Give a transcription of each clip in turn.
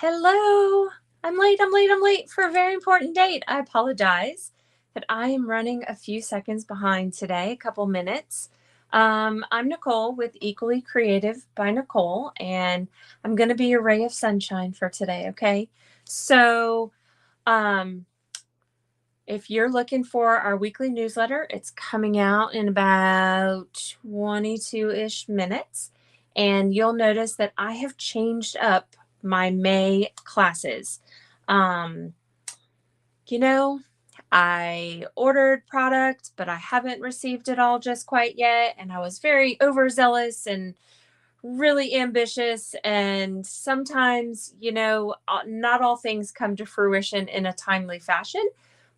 Hello. I'm late for a very important date. I apologize that I am running a few seconds behind today, a couple minutes. I'm Nicole with Equally Creative by Nicole, and I'm going to be your ray of sunshine for today, okay? So, um, if you're looking for our weekly newsletter, it's coming out in about 22-ish minutes. And you'll notice that I have changed up my May classes. Um, you know, I ordered product, but I haven't received it all just quite yet. And I was very overzealous and really ambitious. And sometimes, not all things come to fruition in a timely fashion,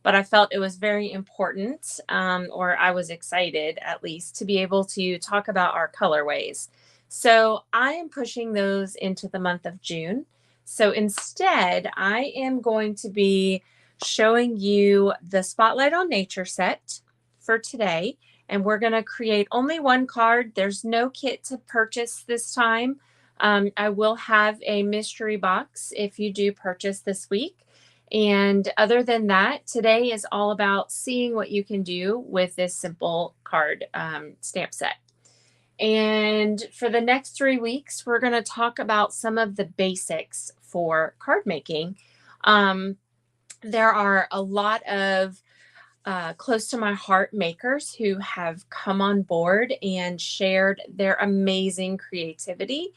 but I felt it was very important, or I was excited at least, to be able to talk about our colorways. So I am pushing those into the month of June. So instead, I am going to be showing you the Spotlight on Nature set for today, and we're going to create only one card. There's no kit to purchase this time. I will have a mystery box if you do purchase this week. And other than that, today is all about seeing what you can do with this simple card stamp set. And for the next 3 weeks, we're going to talk about some of the basics for card making. There are a lot of close to my heart makers who have come on board and shared their amazing creativity.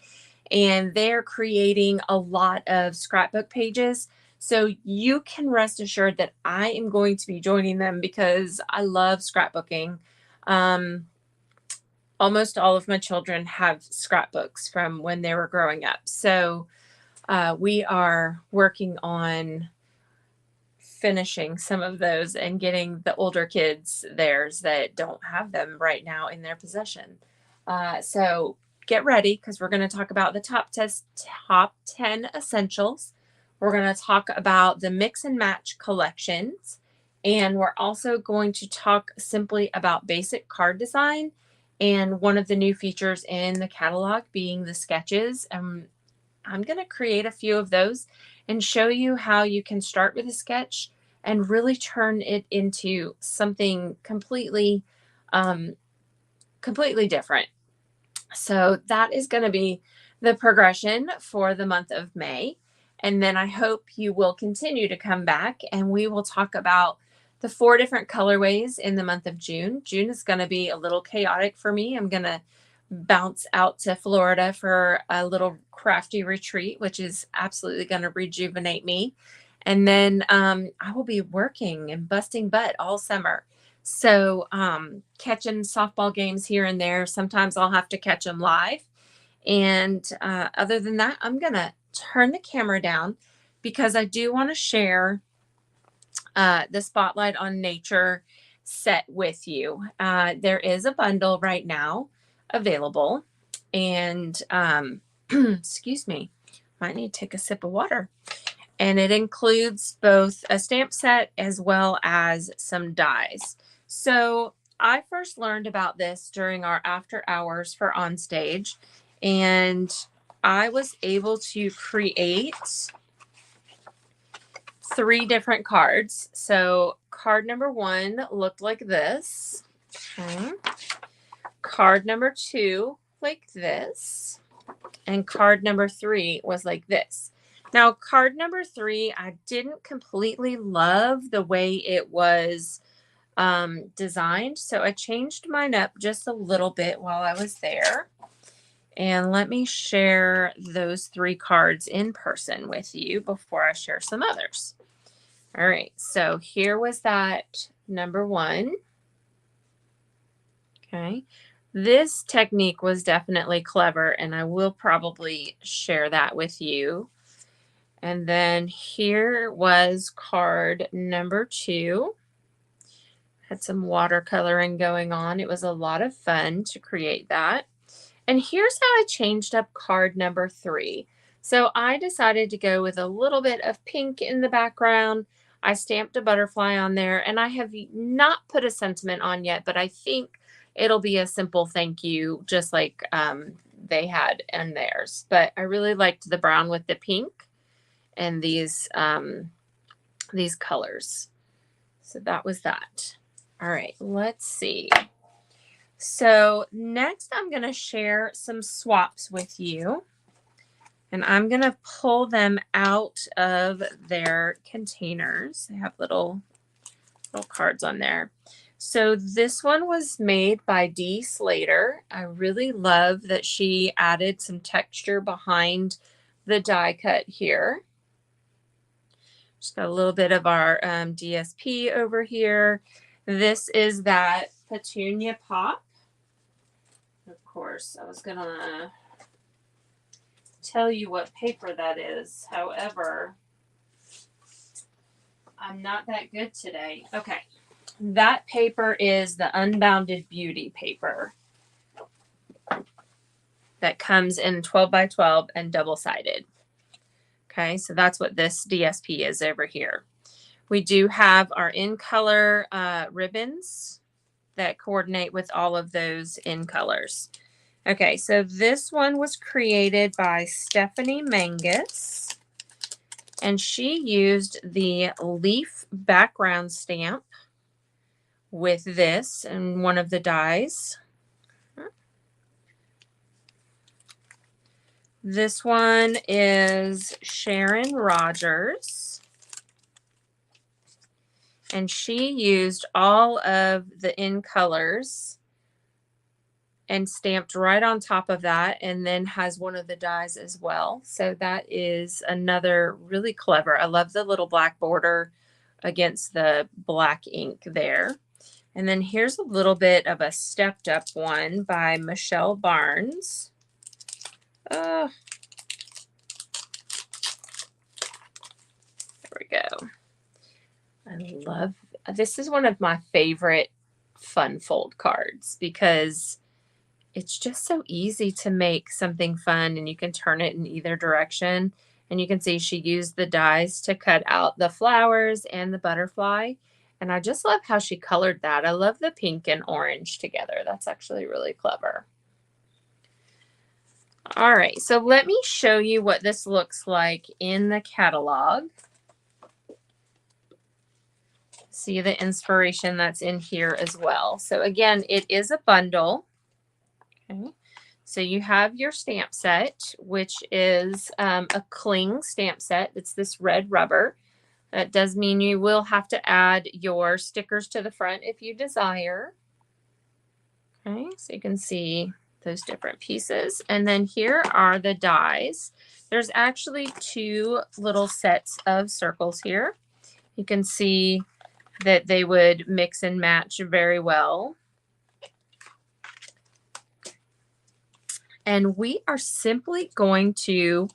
And they're creating a lot of scrapbook pages. So you can rest assured that I am going to be joining them because I love scrapbooking. Um, Almost all of my children have scrapbooks from when they were growing up. So we are working on finishing some of those and getting the older kids theirs that don't have them right now in their possession. So get ready because we're going to talk about the top 10 essentials. We're going to talk about the mix and match collections. And we're also going to talk simply about basic card design and one of the new features in the catalog being the sketches. I'm going to create a few of those and show you how you can start with a sketch and really turn it into something completely different. So that is going to be the progression for the month of May. And then I hope you will continue to come back and we will talk about the 4 different colorways in the month of June. June is going to be a little chaotic for me. I'm going to bounce out to Florida for a little crafty retreat, which is absolutely going to rejuvenate me. And then I will be working and busting butt all summer. So catching softball games here and there. Sometimes I'll have to catch them live. And other than that, I'm going to turn the camera down because I do want to share the Spotlight on Nature set with you. There is a bundle right now available. And excuse me, might need to take a sip of water. And it includes both a stamp set as well as some dies. So I first learned about this during our after hours for Onstage, and I was able to create 3 different cards. So card number 1 looked like this. Okay. Card number 2 like this. And card number 3 was like this. Now, card number 3, I didn't completely love the way it was designed. So I changed mine up just a little bit while I was there. And let me share those 3 cards in person with you before I share some others. All right, so here was that number 1. Okay. This technique was definitely clever, and I will probably share that with you. And then here was card number 2. Had some watercoloring going on. It was a lot of fun to create that. And here's how I changed up card number 3. So I decided to go with a little bit of pink in the background. I stamped a butterfly on there, and I have not put a sentiment on yet, but I think it'll be a simple thank you, just like they had in theirs. But I really liked the brown with the pink. and these colors. So that was that. All right, let's see. So next I'm going to share some swaps with you, and I'm going to pull them out of their containers. They have little cards on there. So this one was made by Dee Slater. I really love that she added some texture behind the die cut here. Just got a little bit of our DSP over here. This is that Petunia Pop. Of course, I was going to tell you what paper that is. However, I'm not that good today. Okay. That paper is the Unbounded Beauty paper that comes in 12 by 12 and double-sided. Okay, so that's what this DSP is over here. We do have our in color ribbons that coordinate with all of those in colors. Okay, so this one was created by Stephanie Mangus, and she used the leaf background stamp with this and one of the dies. This one is Sharon Rogers, and she used all of the in colors and stamped right on top of that, and then has one of the dies as well. So that is another really clever. I love the little black border against the black ink there. And then here's a little bit of a stepped up one by Michelle Barnes. There we go. I love, this is one of my favorite fun fold cards because it's just so easy to make something fun, and you can turn it in either direction. And you can see she used the dies to cut out the flowers and the butterfly. And I just love how she colored that. I love the pink and orange together. That's actually really clever. All right, so let me show you what this looks like in the catalog. See the inspiration that's in here as well. So again, it is a bundle. Okay. So you have your stamp set, which is a cling stamp set. It's this red rubber. That does mean you will have to add your stickers to the front if you desire. Okay, so you can see those different pieces. And then here are the dies. There's actually two little sets of circles here. You can see that they would mix and match very well. And we are simply going to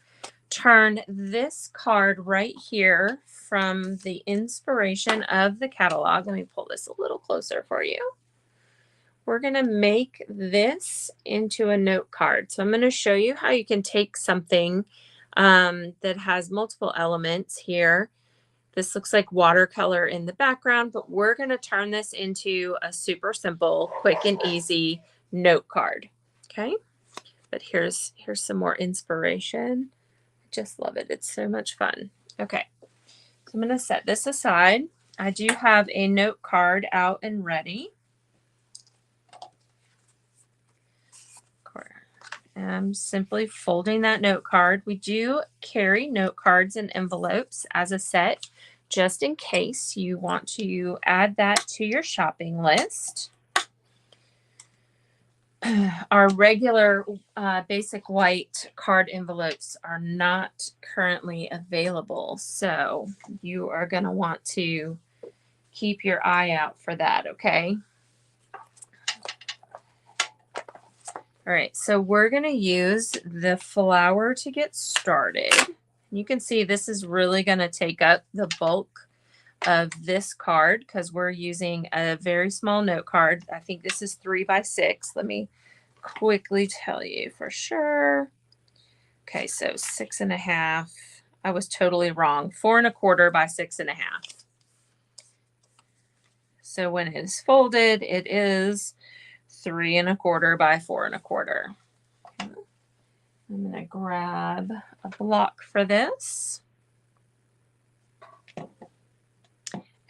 turn this card right here from the inspiration of the catalog. Let me pull this a little closer for you. We're going to make this into a note card. So I'm going to show you how you can take something that has multiple elements here. This looks like watercolor in the background, but we're going to turn this into a super simple, quick and easy note card. Okay. But here's some more inspiration. I just love it. It's so much fun. Okay, so I'm going to set this aside. I do have a note card out and ready. I'm simply folding that note card. We do carry note cards and envelopes as a set, just in case you want to add that to your shopping list. Our regular basic white card envelopes are not currently available, so you are going to want to keep your eye out for that, okay? All right, so we're going to use the flower to get started. You can see this is really going to take up the bulk of this card because we're using a very small note card. I think this is 3 by 6. Let me quickly tell you for sure. Okay, so 6.5. I was totally wrong. 4 1/4 by 6.5. So when it is folded, it is 3 1/4 by 4 1/4. Okay. I'm going to grab a block for this.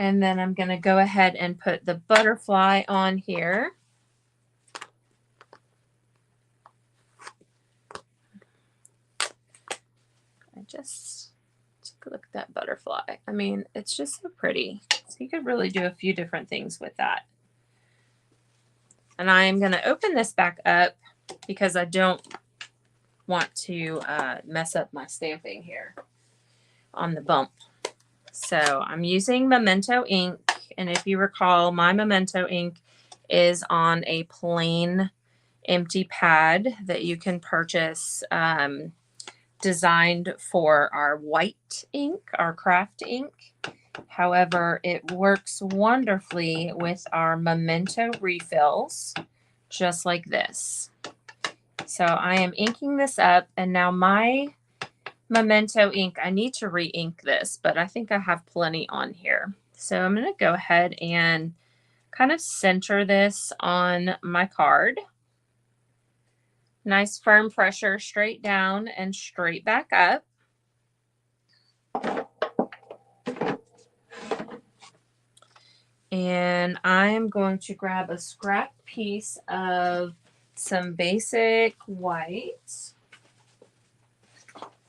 And then I'm going to go ahead and put the butterfly on here. Just take a look at that butterfly. I mean, it's just so pretty. So you could really do a few different things with that. And I'm going to open this back up because I don't want to mess up my stamping here on the bump. So I'm using Memento ink. And if you recall, my Memento ink is on a plain empty pad that you can purchase, designed for our white ink, our craft ink. However, it works wonderfully with our Memento refills, just like this. So I am inking this up, and now my Memento ink, I need to re-ink this, but I think I have plenty on here. So I'm going to go ahead and kind of center this on my card. Nice firm pressure, straight down and straight back up. And I'm going to grab a scrap piece of some basic white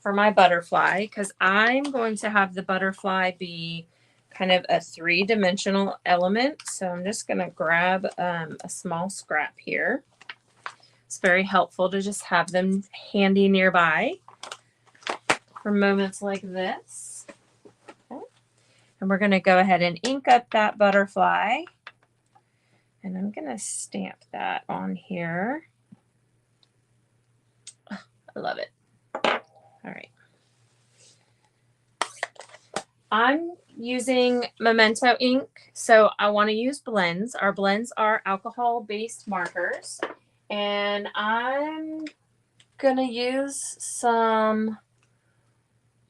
for my butterfly, because I'm going to have the butterfly be kind of a three-dimensional element. So I'm just going to grab a small scrap here. It's very helpful to just have them handy nearby for moments like this. Okay. And we're going to go ahead and ink up that butterfly. And I'm going to stamp that on here. Oh, I love it. All right. I'm using Memento ink, so I want to use blends. Our blends are alcohol-based markers. And I'm going to use some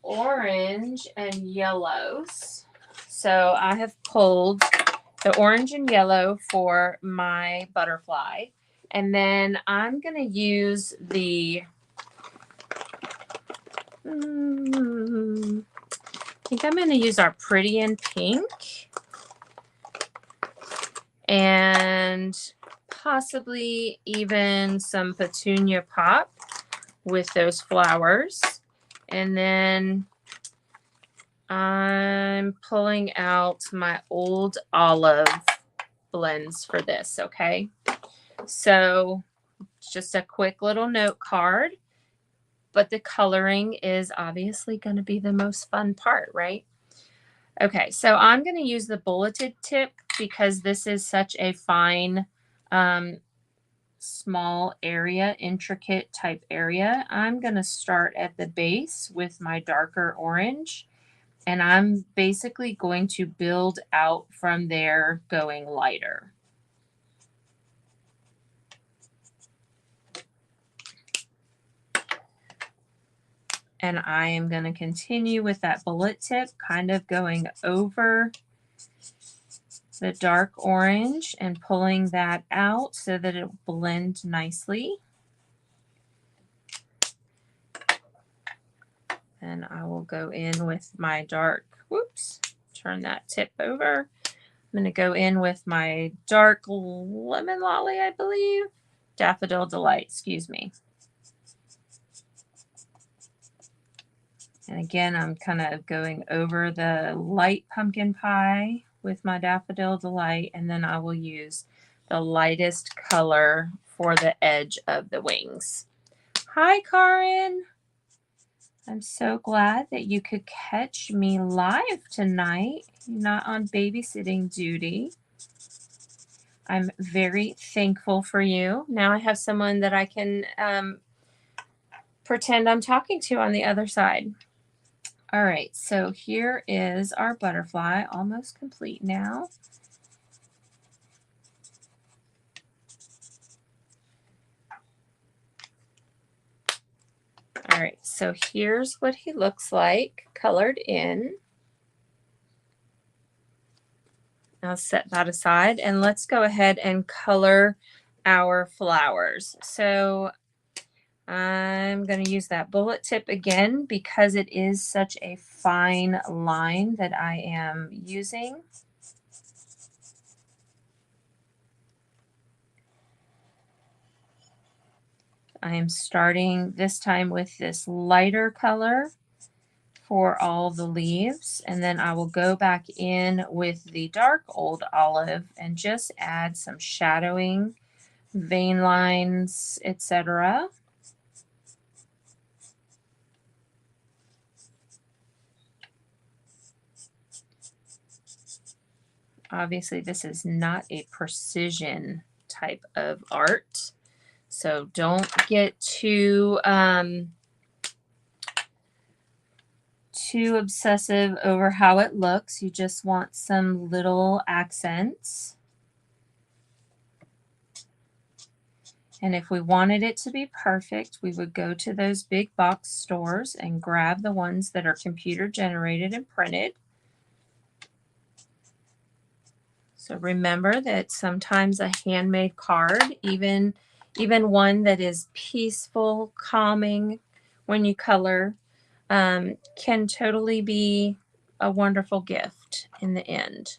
orange and yellows. So I have pulled the orange and yellow for my butterfly. And then I'm going to use the, I think I'm going to use our Pretty in Pink. And possibly even some Petunia Pop with those flowers. And then I'm pulling out my Old Olive blends for this, okay? So it's just a quick little note card, but the coloring is obviously going to be the most fun part, right? Okay, so I'm going to use the bulleted tip because this is such a fine, small area, intricate type area. I'm going to start at the base with my darker orange, and I'm basically going to build out from there going lighter. And I am going to continue with that bullet tip, kind of going over the dark orange and pulling that out so that it will blend nicely. And I will go in with my dark, whoops, turn that tip over. I'm going to go in with my dark Lemon Lolly, I believe. Daffodil Delight, excuse me. And again, I'm kind of going over the light pumpkin pie with my Daffodil Delight, and then I will use the lightest color for the edge of the wings. Hi, Karin. I'm so glad that you could catch me live tonight. You're not on babysitting duty. I'm very thankful for you. Now I have someone that I can pretend I'm talking to on the other side. All right, so here is our butterfly, almost complete now. All right, so here's what he looks like colored in. I'll set that aside and let's go ahead and color our flowers. So I'm going to use that bullet tip again because it is such a fine line that I am using. I am starting this time with this lighter color for all the leaves, and then I will go back in with the dark Old Olive and just add some shadowing, vein lines, etc. Obviously, this is not a precision type of art, so don't get too obsessive over how it looks. You just want some little accents. And if we wanted it to be perfect, we would go to those big box stores and grab the ones that are computer generated and printed. So remember that sometimes a handmade card, even one that is peaceful, calming when you color, can totally be a wonderful gift in the end.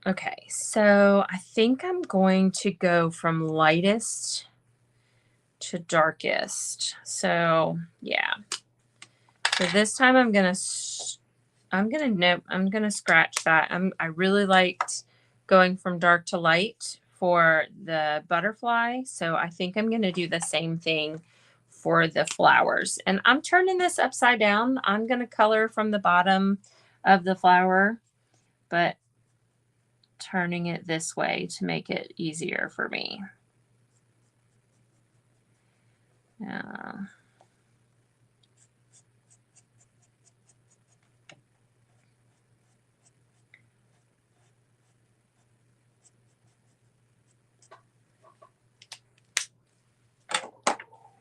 Okay, so I think I'm going to go from lightest to darkest. So yeah. So this time I'm gonna scratch that. I really liked going from dark to light for the butterfly, so I think I'm gonna do the same thing for the flowers. And I'm turning this upside down. I'm gonna color from the bottom of the flower, but turning it this way to make it easier for me.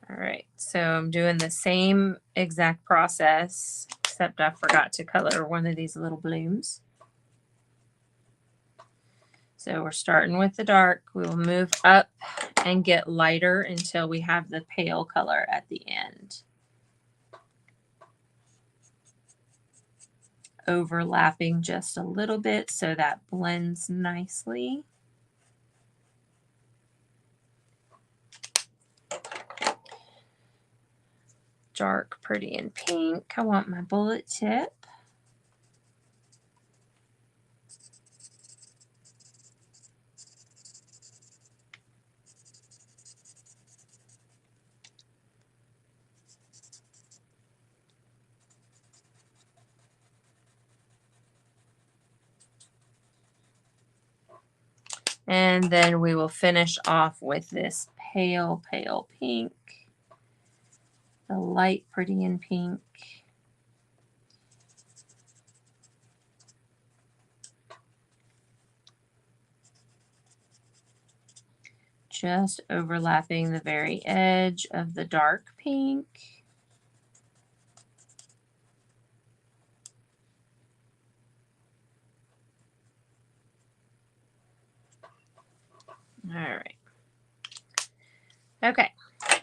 All right, so I'm doing the same exact process, except I forgot to color one of these little blooms. So we're starting with the dark. We will move up and get lighter until we have the pale color at the end. Overlapping just a little bit so that blends nicely. Dark, pretty, and pink. I want my bullet tip. And then we will finish off with this pale, pale pink. The light, pretty, and pink. Just overlapping the very edge of the dark pink. All right. Okay,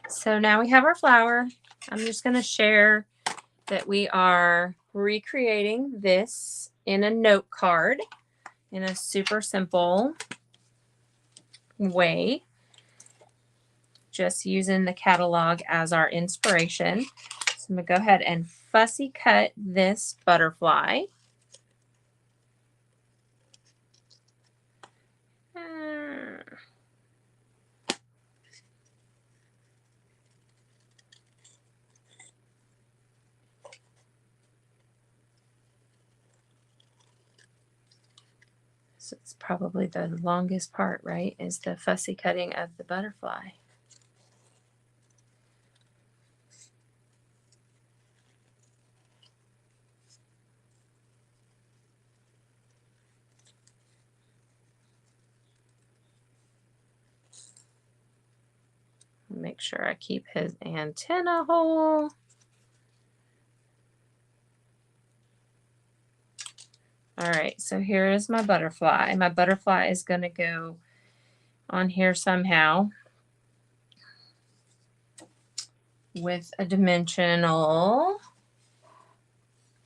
so now we have our flower. I'm just going to share that we are recreating this in a note card in a super simple way, just using the catalog as our inspiration. So I'm going to go ahead and fussy cut this butterfly. So it's probably the longest part, right? Is the fussy cutting of the butterfly. Make sure I keep his antenna whole. All right, so here is my butterfly. My butterfly is going to go on here somehow with a dimensional.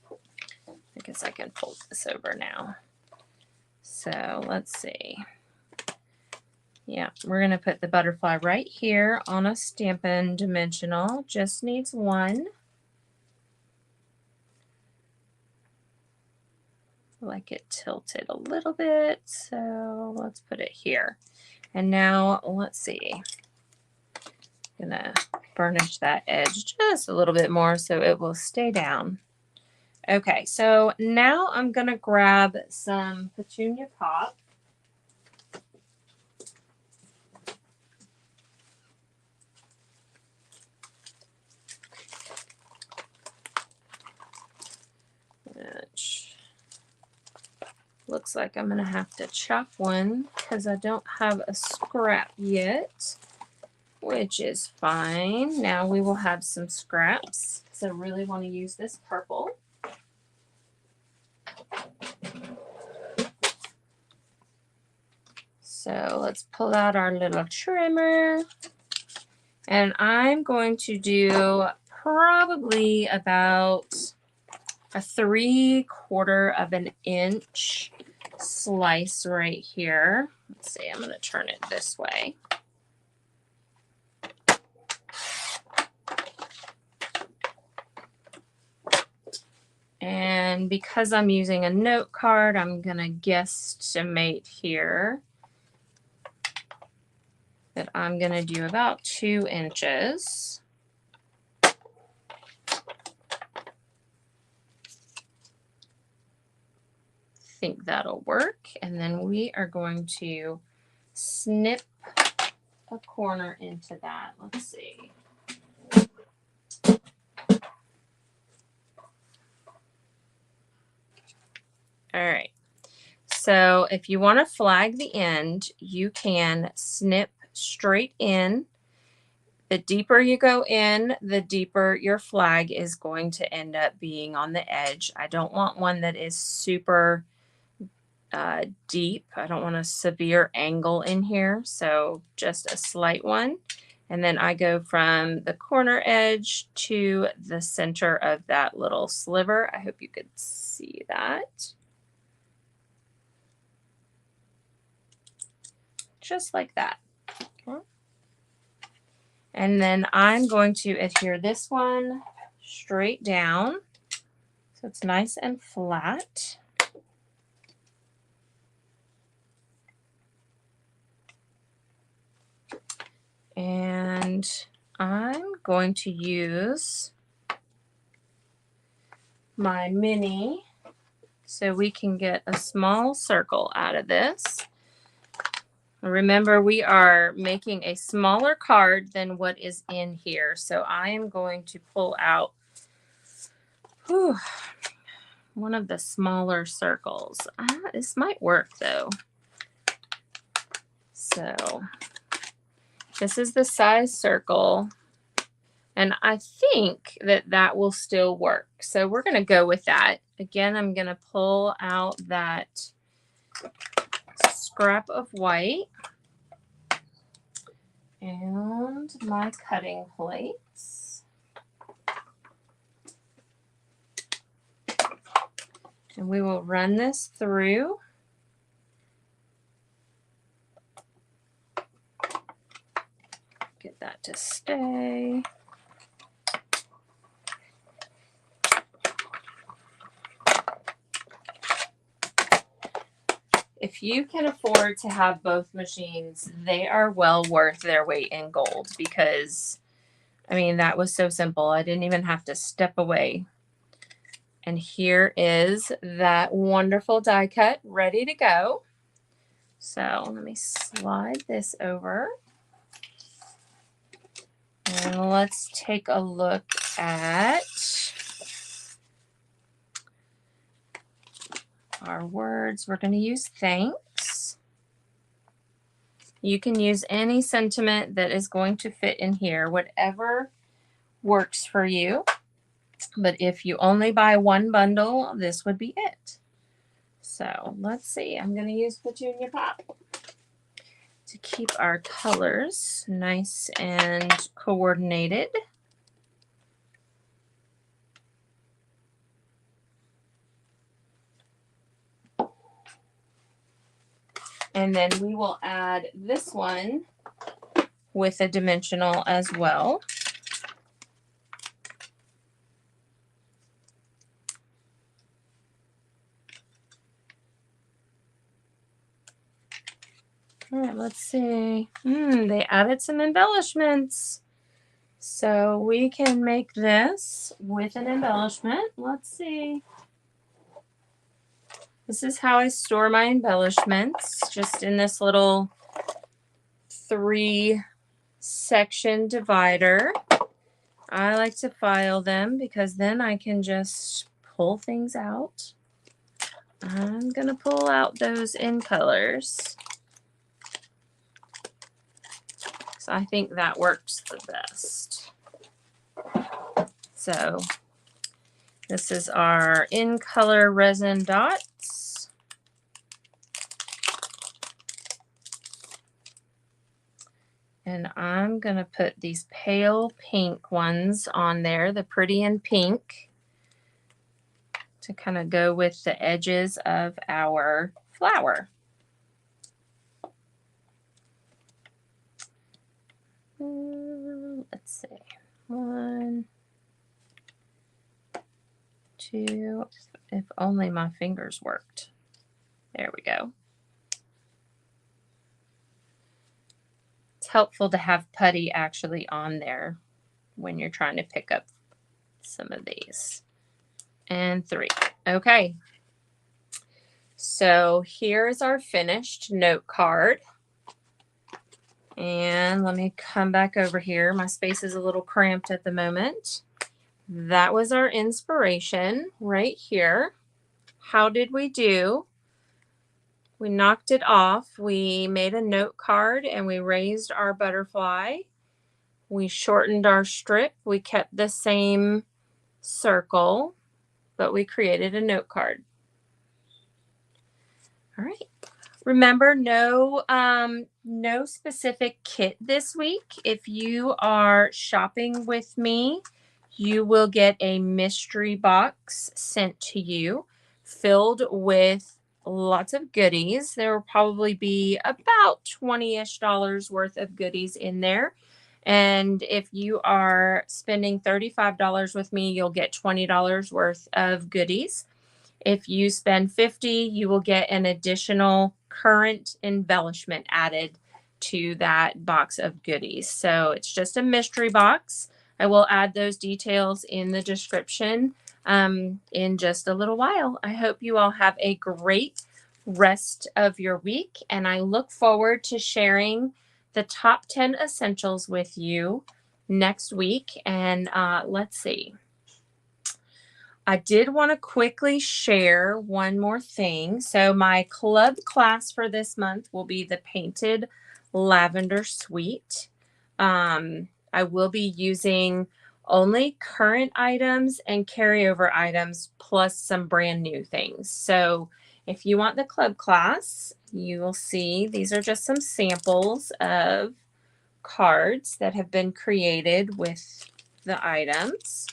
I guess I can fold this over now. So let's see. Yeah, we're going to put the butterfly right here on a Stampin' Dimensional. Just needs one. I like it tilted a little bit, so let's put it here. And now, let's see. I'm going to burnish that edge just a little bit more so it will stay down. Okay, so now I'm going to grab some Petunia Pop. Which looks like I'm going to have to chop one because I don't have a scrap yet, which is fine. Now we will have some scraps because I really want to use this purple. So let's pull out our little trimmer. And I'm going to do probably about a 3/4 of an inch slice right here. Let's see, I'm going to turn it this way. And because I'm using a note card, I'm going to guesstimate here that I'm going to do about 2 inches. Think that'll work. And then we are going to snip a corner into that. Let's see. All right. So if you want to flag the end, you can snip straight in. The deeper you go in, the deeper your flag is going to end up being on the edge. I don't want one that is super deep. I don't want a severe angle in here, so just a slight one. And then I go from the corner edge to the center of that little sliver. I hope you could see that. Just like that. Okay. And then I'm going to adhere this one straight down so it's nice and flat. And I'm going to use my mini so we can get a small circle out of this. Remember, we are making a smaller card than what is in here. So I am going to pull out one of the smaller circles. This might work though. So this is the size circle. And I think that that will still work. So we're going to go with that. Again, I'm going to pull out that scrap of white and my cutting plates. And we will run this through. Get that to stay. If you can afford to have both machines, they are well worth their weight in gold because, I mean, that was so simple. I didn't even have to step away. And here is that wonderful die cut ready to go. So let me slide this over. And let's take a look at our words. We're going to use thanks. You can use any sentiment that is going to fit in here, whatever works for you. But if you only buy one bundle, this would be it. So let's see. I'm going to use Petunia Pop to keep our colors nice and coordinated. And then we will add this one with a dimensional as well. All right, let's see. They added some embellishments. So we can make this with an embellishment. Let's see. This is how I store my embellishments, just in this little 3-section divider. I like to file them because then I can just pull things out. I'm going to pull out those in colors. So I think that works the best. So this is our in color resin dots. And I'm going to put these pale pink ones on there, the pretty in pink, to kind of go with the edges of our flower. Let's see. 1, 2, if only my fingers worked. There we go. It's helpful to have putty actually on there when you're trying to pick up some of these. And 3. Okay. So here's our finished note card. And let me come back over here. My space is a little cramped at the moment. That was our inspiration right here. How did we do? We knocked it off. We made a note card and we raised our butterfly. We shortened our strip. We kept the same circle, but we created a note card. All right. Remember, no specific kit this week. If you are shopping with me, you will get a mystery box sent to you filled with lots of goodies. There will probably be about $20-ish worth of goodies in there. And if you are spending $35 with me, you'll get $20 worth of goodies. If you spend $50, you will get an additional current embellishment added to that box of goodies. So it's just a mystery box. I will add those details in the description in just a little while. I hope you all have a great rest of your week, and I look forward to sharing the top 10 essentials with you next week. And let's see. I did want to quickly share one more thing. So my club class for this month will be the Painted Lavender Suite. I will be using only current items and carryover items plus some brand new things. So if you want the club class, you will see these are just some samples of cards that have been created with the items.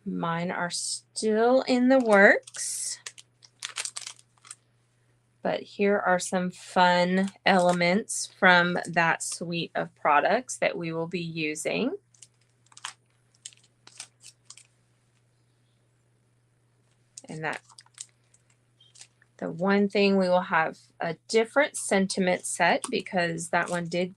Mine are still in the works, but here are some fun elements from that suite of products that we will be using. And that the one thing, we will have a different sentiment set because that one did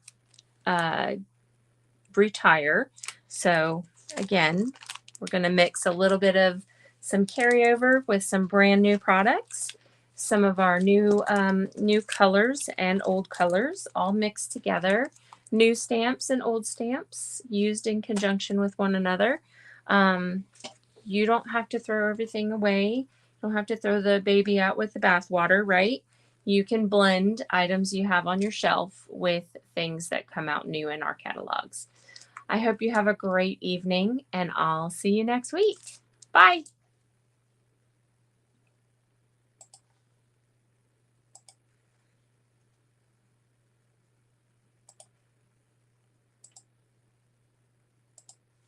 retire. So again, we're going to mix a little bit of some carryover with some brand new products, some of our new colors and old colors all mixed together, new stamps and old stamps used in conjunction with one another. You don't have to throw everything away. You don't have to throw the baby out with the bathwater, right? You can blend items you have on your shelf with things that come out new in our catalogs. I hope you have a great evening, and I'll see you next week. Bye.